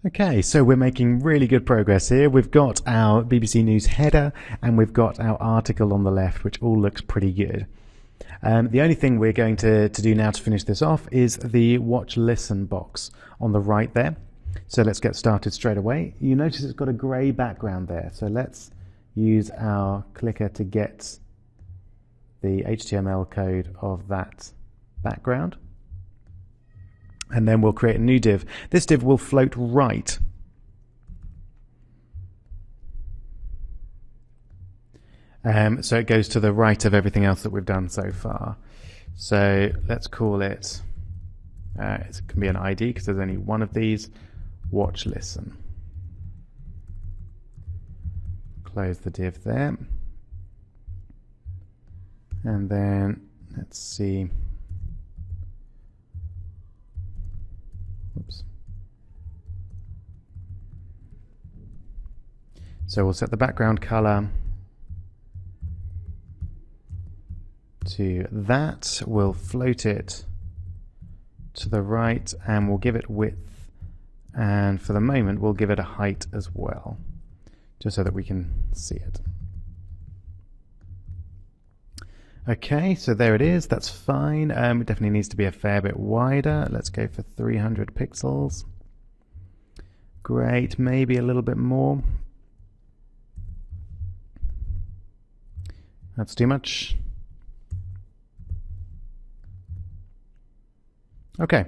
Okay, so we're making really good progress here. We've got our BBC News header and we've got our article on the left, which all looks pretty good. The only thing we're going to do now to finish this off is the watch listen box on the right there. So let's get started straight away. You notice it's got a grey background there. So let's use our clicker to get the HTML code of that background. And then we'll create a new div. This div will float right. So it goes to the right of everything else that we've done so far. So let's call it, it can be an ID because there's only one of these, watch listen. Close the div there. And then let's see. Oops. So we'll set the background color to that. We'll float it to the right and we'll give it width, and for the moment we'll give it a height as well, just so that we can see it. Okay, so there it is. That's fine. It definitely needs to be a fair bit wider. Let's go for 300 pixels. Great, maybe a little bit more. That's too much. Okay,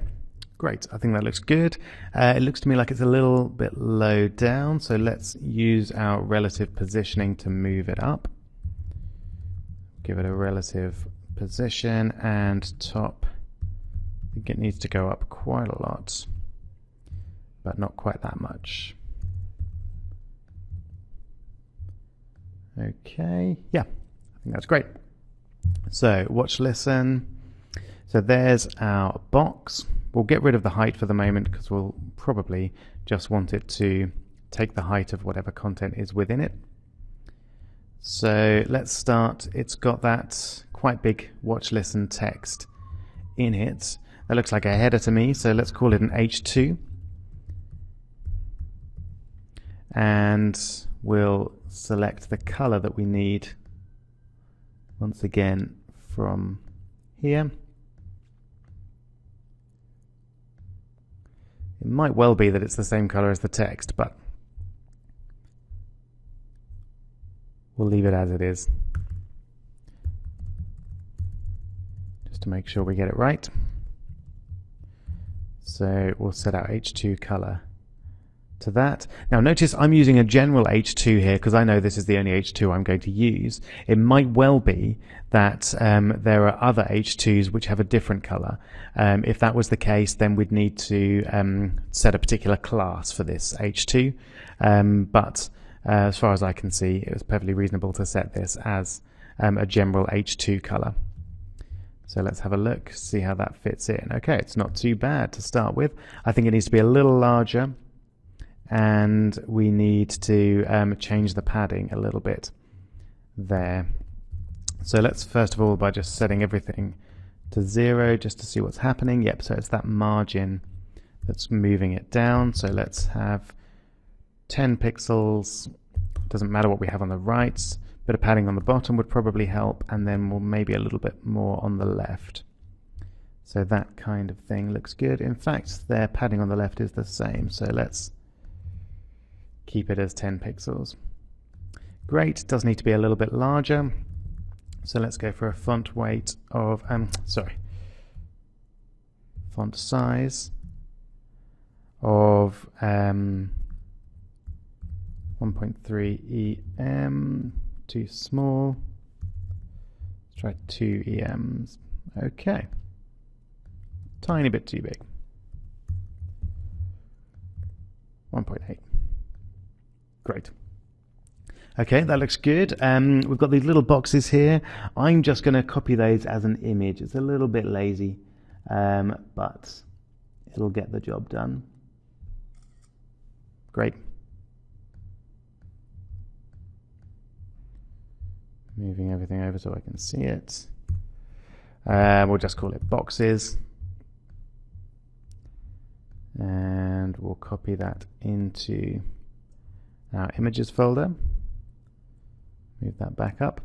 great. I think that looks good. It looks to me like it's a little bit low down, so let's use our relative positioning to move it up. Give it a relative position, and top, I think it needs to go up quite a lot, but not quite that much. Okay, yeah, I think that's great. So watch listen. So there's our box. We'll get rid of the height for the moment because we'll probably just want it to take the height of whatever content is within it. So let's start. It's got that quite big watch listen text in it. That looks like a header to me, so let's call it an H2. And we'll select the color that we need once again from here. It might well be that it's the same color as the text, but we'll leave it as it is, just to make sure we get it right. So we'll set our H2 color to that. Now notice I'm using a general H2 here because I know this is the only H2 I'm going to use. It might well be that there are other H2s which have a different color. If that was the case, then we'd need to set a particular class for this H2. But as far as I can see, it was perfectly reasonable to set this as a general H2 color. So let's have a look, see how that fits in. Okay, it's not too bad to start with. I think it needs to be a little larger, and we need to change the padding a little bit there. So let's first of all, by just setting everything to 0 just to see what's happening. Yep, so it's that margin that's moving it down. So let's have 10 pixels. Doesn't matter what we have on the right. Bit of padding on the bottom would probably help, and then we'll maybe a little bit more on the left. So that kind of thing looks good. In fact, their padding on the left is the same. So let's keep it as 10 pixels. Great, does need to be a little bit larger. So let's go for a font weight of, font size of 1.3 EM, too small. Let's try 2 EMs. Okay, tiny bit too big. 1.8. Great. Okay, that looks good. We've got these little boxes here. I'm just going to copy those as an image. It's a little bit lazy, but it'll get the job done. Great. Moving everything over so I can see it. We'll just call it boxes. And we'll we'll copy that into our images folder. Move that back up.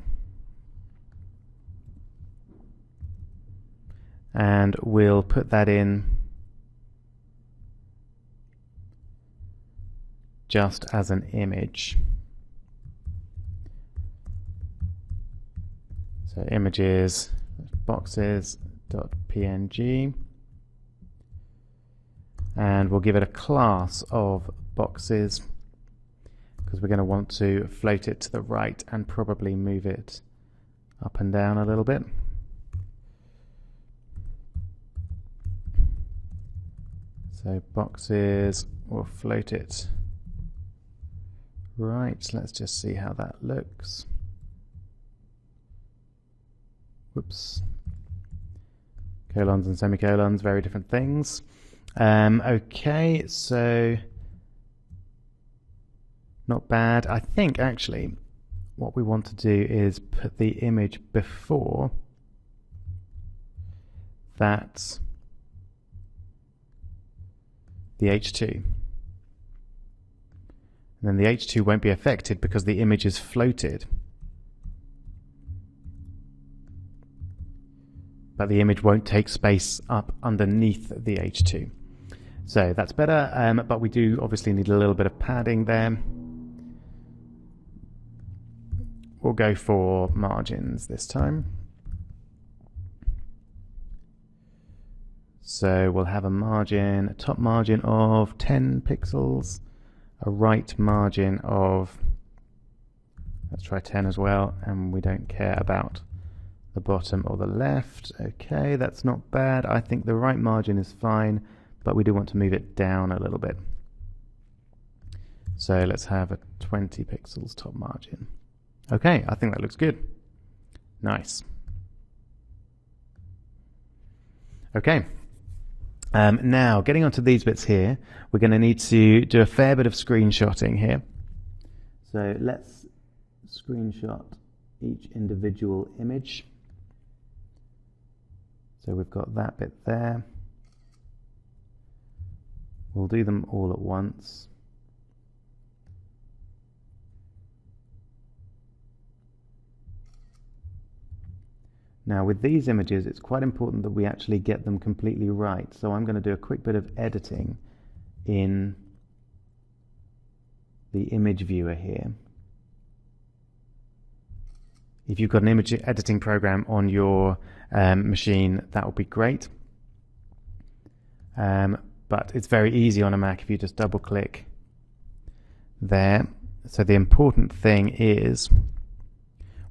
And we'll put that in just as an image. So images, boxes.png, and we'll give it a class of boxes because we're going to want to float it to the right and probably move it up and down a little bit. So boxes, we'll float it right. Let's just see how that looks. Whoops. Colons and semicolons, very different things. Okay, so not bad. I think actually what we want to do is put the image before that the H2. And then the H2 won't be affected because the image is floated. But the image won't take space up underneath the H2. So that's better, but we do obviously need a little bit of padding there. We'll go for margins this time. So we'll have a margin, a top margin of 10 pixels, a right margin of, let's try 10 as well, and we don't care about the bottom or the left. Okay, that's not bad. I think the right margin is fine, but we do want to move it down a little bit. So let's have a 20 pixels top margin. Okay, I think that looks good. Nice. Okay. Now, getting onto these bits here, we're going to need to do a fair bit of screenshotting here. So let's screenshot each individual image. So we've got that bit there. We'll do them all at once. Now with these images, it's quite important that we actually get them completely right. So I'm going to do a quick bit of editing in the image viewer here. If you've got an image editing program on your machine, that would be great. But it's very easy on a Mac if you just double click there. So the important thing is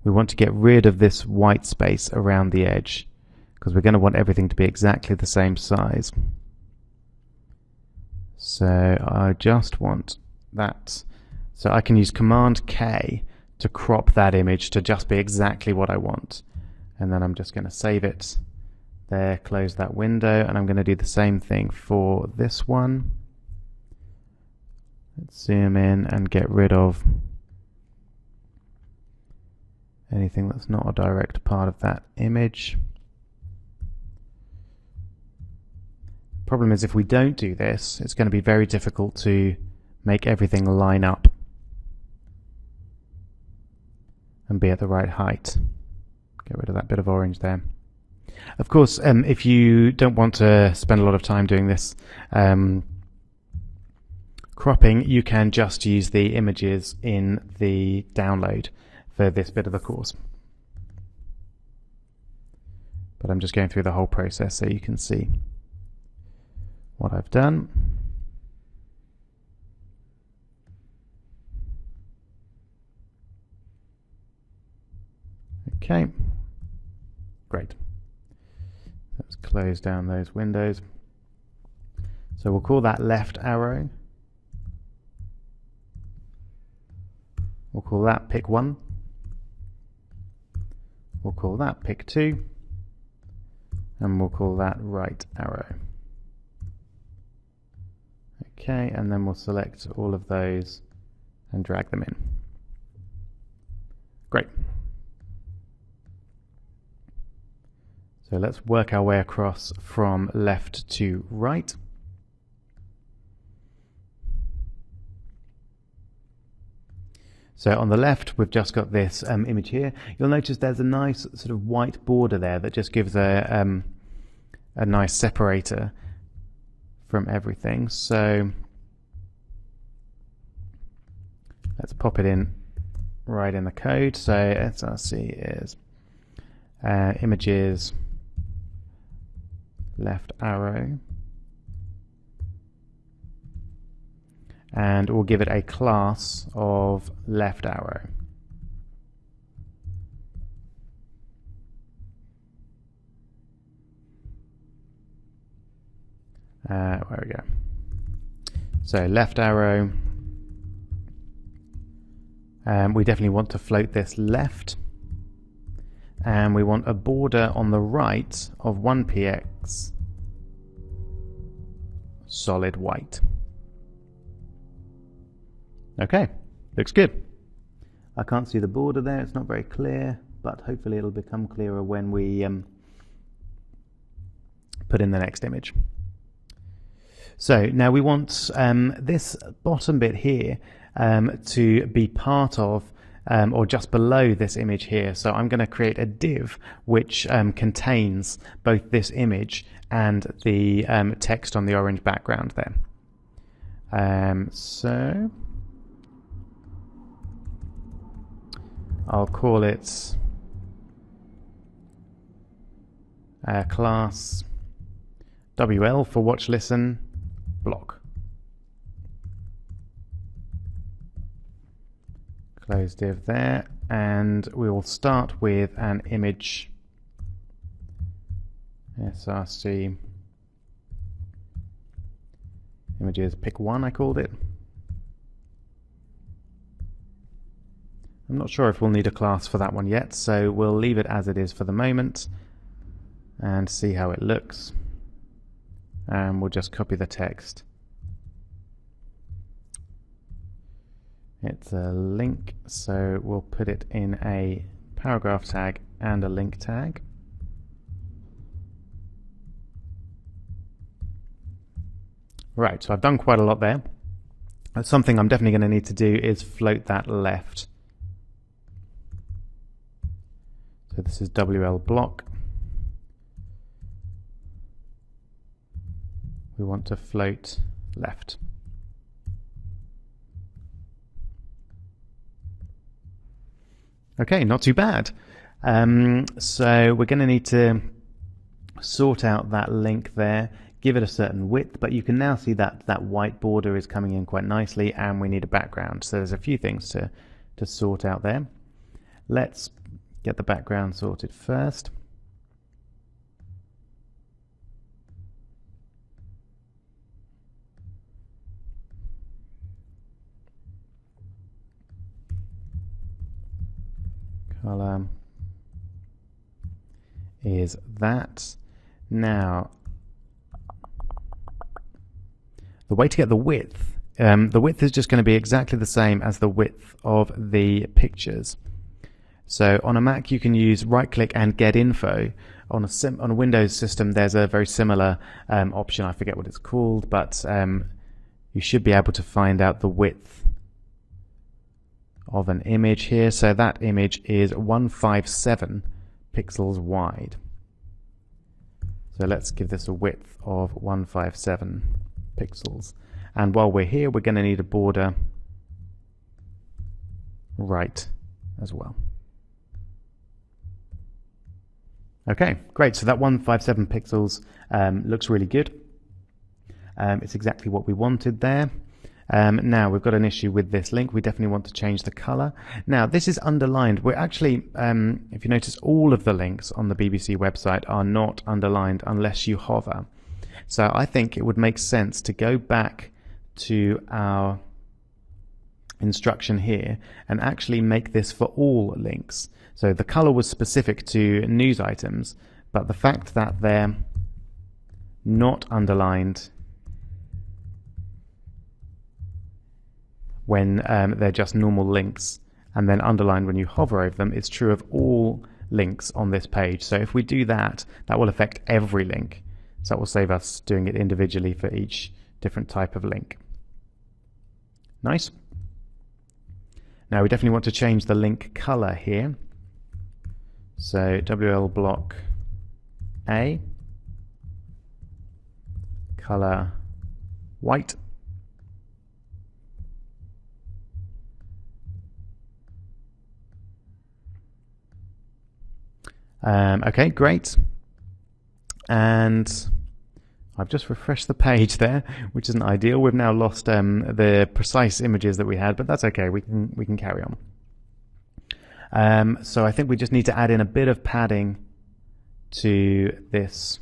we want to get rid of this white space around the edge because we're going to want everything to be exactly the same size. So I just want that. So I can use Command K to crop that image to just be exactly what I want. And then I'm just going to save it there, close that window, and I'm going to do the same thing for this one. Let's zoom in and get rid of anything that's not a direct part of that image. Problem is, if we don't do this, it's going to be very difficult to make everything line up and be at the right height. Get rid of that bit of orange there. Of course, if you don't want to spend a lot of time doing this cropping, you can just use the images in the download for this bit of the course. But I'm just going through the whole process so you can see what I've done. Okay, great. Let's close down those windows. So we'll call that left arrow. We'll call that pick 1. We'll call that pick 2. And we'll call that right arrow. Okay, and then we'll select all of those and drag them in. Great. So let's work our way across from left to right. So on the left, we've just got this image here. You'll notice there's a nice sort of white border there that just gives a nice separator from everything. So let's pop it in right in the code. So src is images left arrow, and we'll give it a class of left arrow. Where we go. So left arrow. We definitely want to float this left, and we want a border on the right of 1px solid white. Okay, looks good. I can't see the border there, it's not very clear, but hopefully it'll become clearer when we put in the next image. So now we want this bottom bit here to be part of or just below this image here. So I'm going to create a div which contains both this image and the text on the orange background there. So I'll call it class WL for watch listen block. Close div there, and we will start with an image src images pick one, I called it. I'm not sure if we'll need a class for that one yet, so we'll leave it as it is for the moment and see how it looks. And we'll just copy the text. It's a link, so we'll put it in a paragraph tag and a link tag. Right, so I've done quite a lot there. Something I'm definitely going to need to do is float that left. So this is WL block. We want to float left. Okay, not too bad. So we're going to need to sort out that link there, give it a certain width, but you can now see that that white border is coming in quite nicely, and we need a background. So there's a few things to sort out there. Let's get the background sorted first. Color is that. Now, the way to get the width is just going to be exactly the same as the width of the pictures. So on a Mac you can use right click and get info. On a Windows system there's a very similar option, I forget what it's called, but you should be able to find out the width of an image here. So that image is 157 pixels wide. So let's give this a width of 157 pixels. And while we're here, we're going to need a border right as well. Okay, great. So that 157 pixels looks really good. It's exactly what we wanted there. Now we've got an issue with this link. We definitely want to change the color. Now this is underlined. We're actually, if you notice, all of the links on the BBC website are not underlined unless you hover. So I think it would make sense to go back to our instruction here and actually make this for all links. So the color was specific to news items, but the fact that they're not underlined when they're just normal links and then underlined when you hover over them, it's true of all links on this page. So if we do that, that will affect every link. So that will save us doing it individually for each different type of link. Nice. Now we definitely want to change the link color here. So WL block A, color white. Okay, great. And I've just refreshed the page there, which isn't ideal. We've now lost the precise images that we had, but that's okay. We can carry on. So I think we just need to add in a bit of padding to this.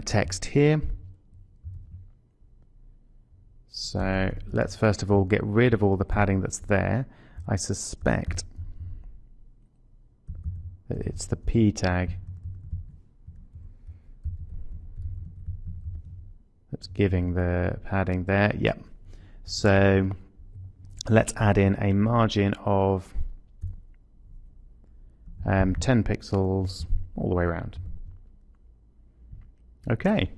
Text here. So let's first of all get rid of all the padding that's there. I suspect that it's the P tag that's giving the padding there. Yep. So let's add in a margin of 10 pixels all the way around. Okay,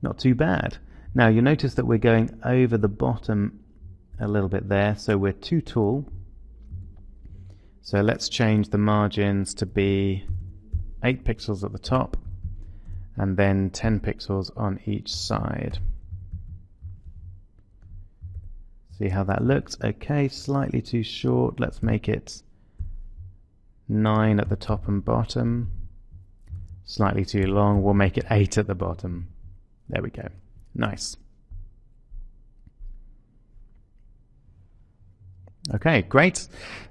not too bad. Now you notice that we're going over the bottom a little bit there, so we're too tall. So let's change the margins to be 8 pixels at the top and then 10 pixels on each side. See how that looks? Okay, slightly too short. Let's make it 9 at the top and bottom. Slightly too long. We'll make it 8 at the bottom. There we go. Nice. Okay, great.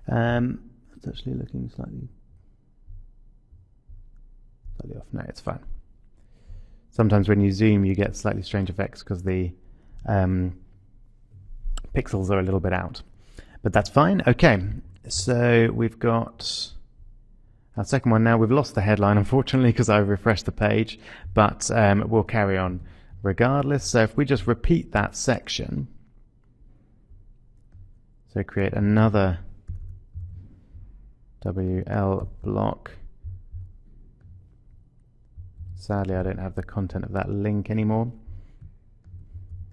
It's actually looking slightly off. No, it's fine. Sometimes when you zoom, you get slightly strange effects because the pixels are a little bit out. But that's fine. Okay, so we've got our second one now. We've lost the headline, unfortunately, because I refreshed the page, but we'll carry on regardless. So if we just repeat that section, so create another WL block. Sadly, I don't have the content of that link anymore,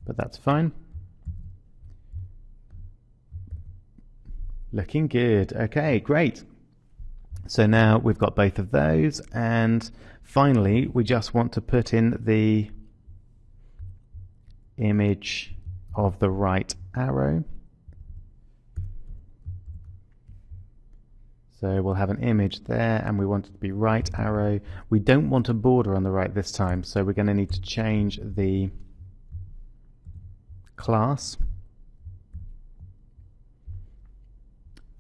but that's fine. Looking good. Okay, great. So now we've got both of those, and finally we just want to put in the image of the right arrow. So we'll have an image there, and we want it to be right arrow. We don't want a border on the right this time, so we're going to need to change the class.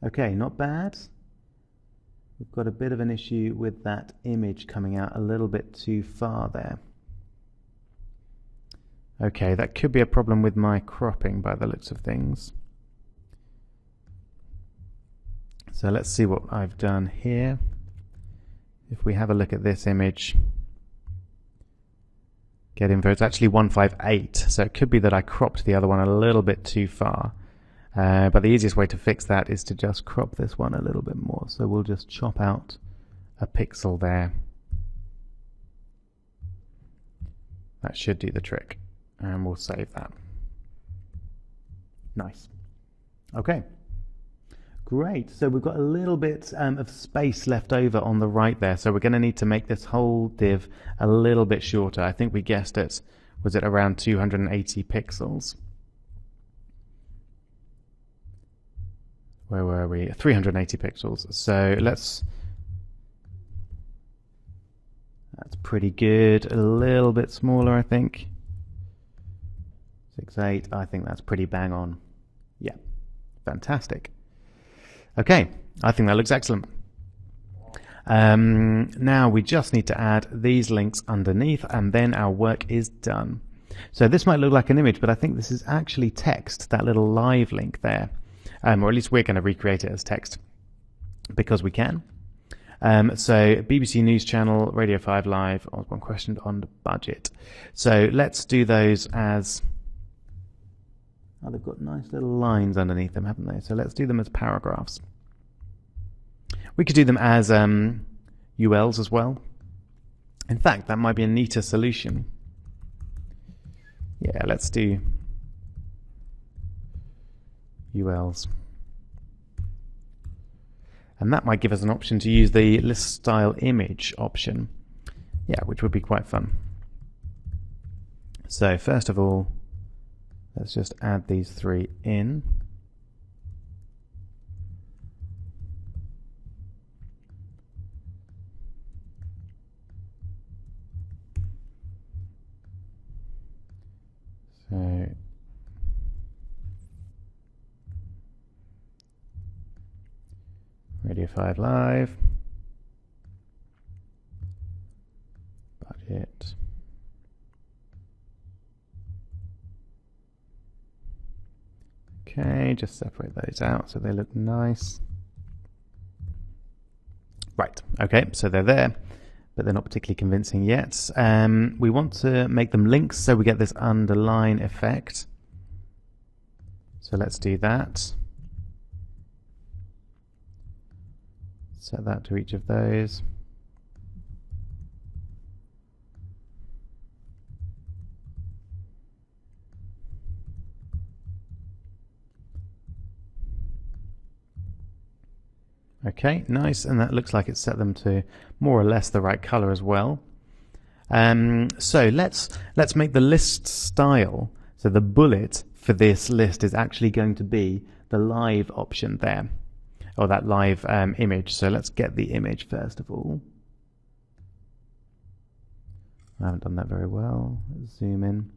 Okay, not bad. We've got a bit of an issue with that image coming out a little bit too far there. Okay, that could be a problem with my cropping by the looks of things. So let's see what I've done here. If we have a look at this image, get info, it's actually 158, so it could be that I cropped the other one a little bit too far. But the easiest way to fix that is to just crop this one a little bit more. So we'll just chop out a pixel there. That should do the trick. And we'll save that. Nice. Okay. Great. So we've got a little bit of space left over on the right there. So we're going to need to make this whole div a little bit shorter. I think we guessed it. Was it around 280 pixels? Where were we? 380 pixels. So that's pretty good. A little bit smaller, I think. 6.8. I think that's pretty bang on. Yeah, fantastic. Okay, I think that looks excellent. Now we just need to add these links underneath, and then our work is done. So this might look like an image, but I think this is actually text, that little live link there. Or at least we're going to recreate it as text because we can. So BBC News Channel, Radio 5 Live, Osborne questioned on the budget. So let's do those as... Oh, they've got nice little lines underneath them, haven't they? So let's do them as paragraphs. We could do them as ULs as well. In fact, that might be a neater solution. Yeah, let's do ULs. And that might give us an option to use the list style image option. Yeah, which would be quite fun. So first of all, let's just add these three in. So Radio 5 Live, budget, okay, just separate those out so they look nice. Right, okay, so they're there, but they're not particularly convincing yet. We want to make them links so we get this underline effect. So let's do that. Set that to each of those. Okay, nice, and that looks like it's set them to more or less the right color as well. So let's make the list style. So the bullet for this list is actually going to be the live option there, or that live image. So let's get the image first of all. I haven't done that very well. Let's zoom in.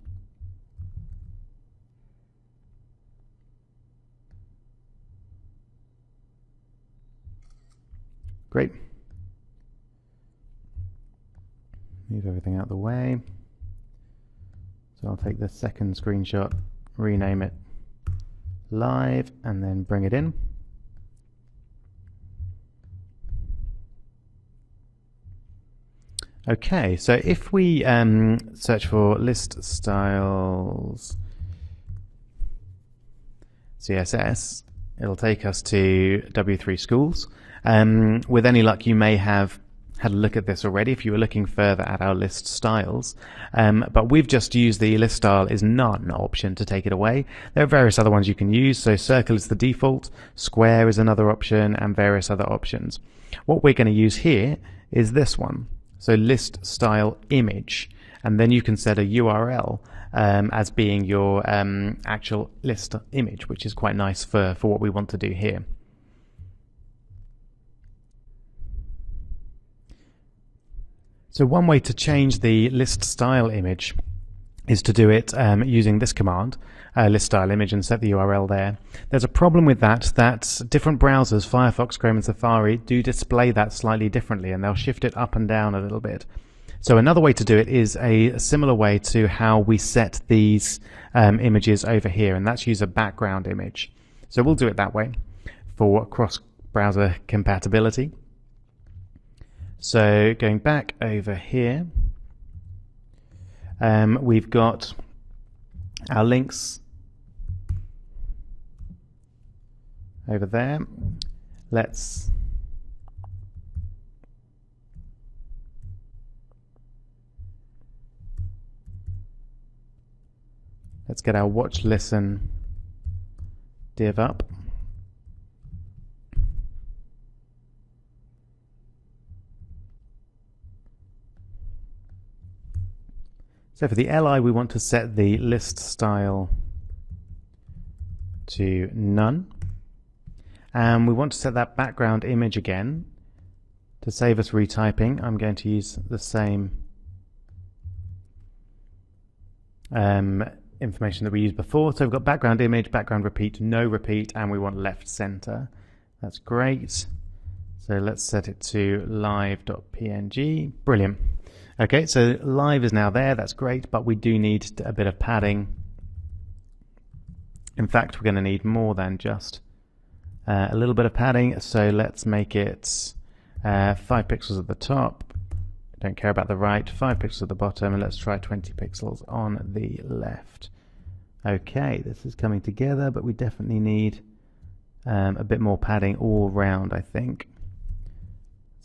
Great. Move everything out of the way. So I'll take the second screenshot, rename it live, and then bring it in. Okay, so if we search for list styles CSS, it'll take us to W3 Schools. With any luck, you may have had a look at this already if you were looking further at our list styles. But we've just used the list style is none option to take it away. There are various other ones you can use. So circle is the default, square is another option, and various other options. What we're going to use here is this one. So list style image, and then you can set a URL as being your actual list image, which is quite nice for what we want to do here. So one way to change the list style image is to do it using this command, list style image, and set the URL there. There's a problem with that different browsers, Firefox, Chrome and Safari, do display that slightly differently, and they'll shift it up and down a little bit. So another way to do it is a similar way to how we set these images over here, and that's use a background image. So we'll do it that way for cross-browser compatibility. So going back over here, we've got our links over there. Let's get our watch listen div up. So for the LI, we want to set the list style to none. And we want to set that background image again. To save us retyping, I'm going to use the same information that we used before. So we've got background image, background repeat, no repeat, and we want left center. That's great. So let's set it to live.png. Brilliant. Okay, so live is now there, that's great, but we do need a bit of padding. In fact, we're going to need more than just a little bit of padding, so let's make it 5 pixels at the top. Don't care about the right, 5 pixels at the bottom, and let's try 20 pixels on the left. Okay, this is coming together, but we definitely need a bit more padding all round, I think.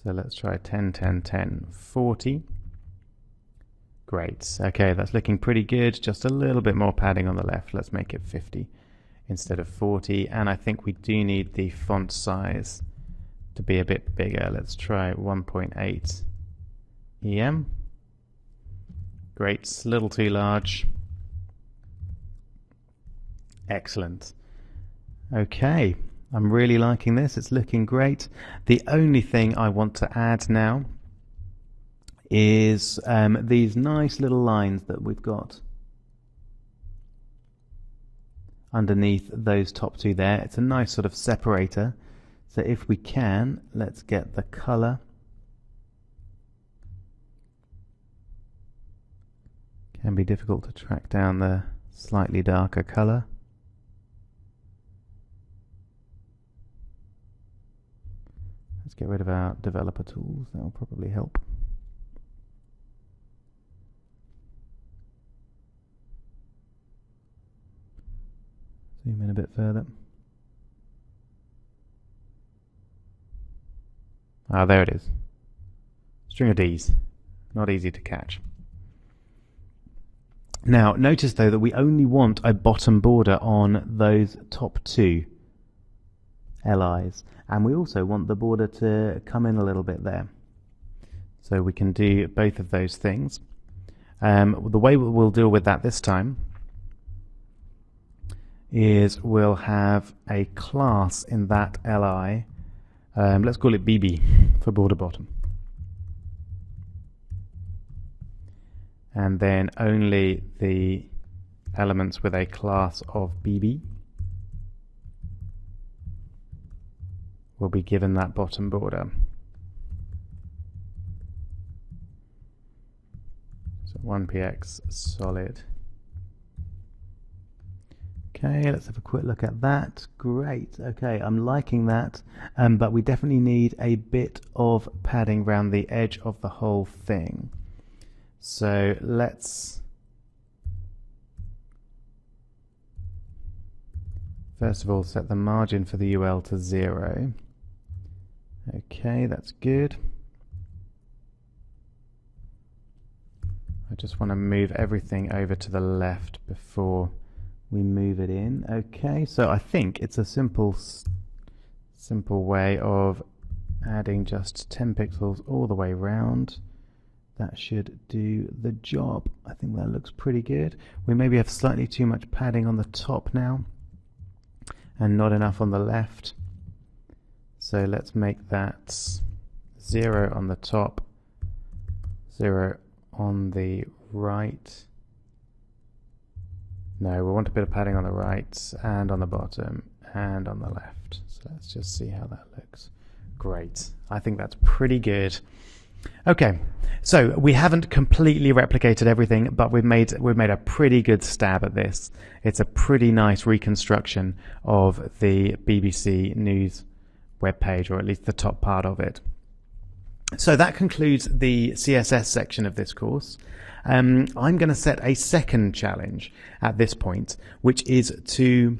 So let's try 10, 10, 10, 40. Great. Okay, that's looking pretty good. Just a little bit more padding on the left. Let's make it 50 instead of 40. And I think we do need the font size to be a bit bigger. Let's try 1.8 EM. Great. It's a little too large. Excellent. Okay, I'm really liking this. It's looking great. The only thing I want to add now is these nice little lines that we've got underneath those top two there. It's a nice sort of separator. So if we can, let's get the color. Can be difficult to track down the slightly darker color. Let's get rid of our developer tools. That will probably help. Zoom in a bit further. Ah, there it is. String of Ds. Not easy to catch. Now, notice though that we only want a bottom border on those top two LIs. And we also want the border to come in a little bit there. So we can do both of those things. The way we'll deal with that this time is we'll have a class in that LI. Let's call it BB for border bottom. And then only the elements with a class of BB will be given that bottom border. So 1px solid. Okay, let's have a quick look at that. Great. Okay, I'm liking that, but we definitely need a bit of padding around the edge of the whole thing. So let's first of all set the margin for the UL to 0. Okay, that's good. I just want to move everything over to the left before we move it in. Okay, so I think it's a simple way of adding just 10 pixels all the way around. That should do the job. I think that looks pretty good. We maybe have slightly too much padding on the top now and not enough on the left. So let's make that 0 on the top, 0 on the right. No, we want a bit of padding on the right and on the bottom and on the left. So let's just see how that looks. Great. I think that's pretty good. Okay, so we haven't completely replicated everything, but we've made a pretty good stab at this. It's a pretty nice reconstruction of the BBC News webpage, or at least the top part of it. So that concludes the CSS section of this course. I'm going to set a second challenge at this point, which is to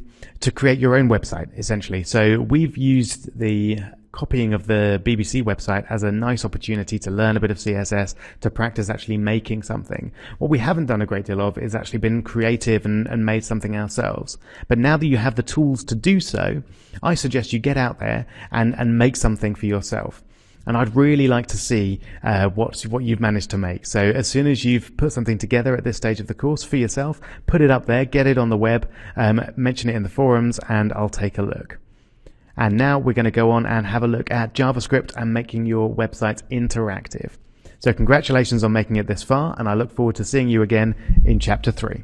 create your own website, essentially. So we've used the copying of the BBC website as a nice opportunity to learn a bit of CSS, to practice actually making something. What we haven't done a great deal of is actually been creative and made something ourselves. But now that you have the tools to do so, I suggest you get out there and make something for yourself. And I'd really like to see what you've managed to make. So as soon as you've put something together at this stage of the course for yourself, put it up there, get it on the web, mention it in the forums, and I'll take a look. And now we're going to go on and have a look at JavaScript and making your website interactive. So congratulations on making it this far, and I look forward to seeing you again in Chapter 3.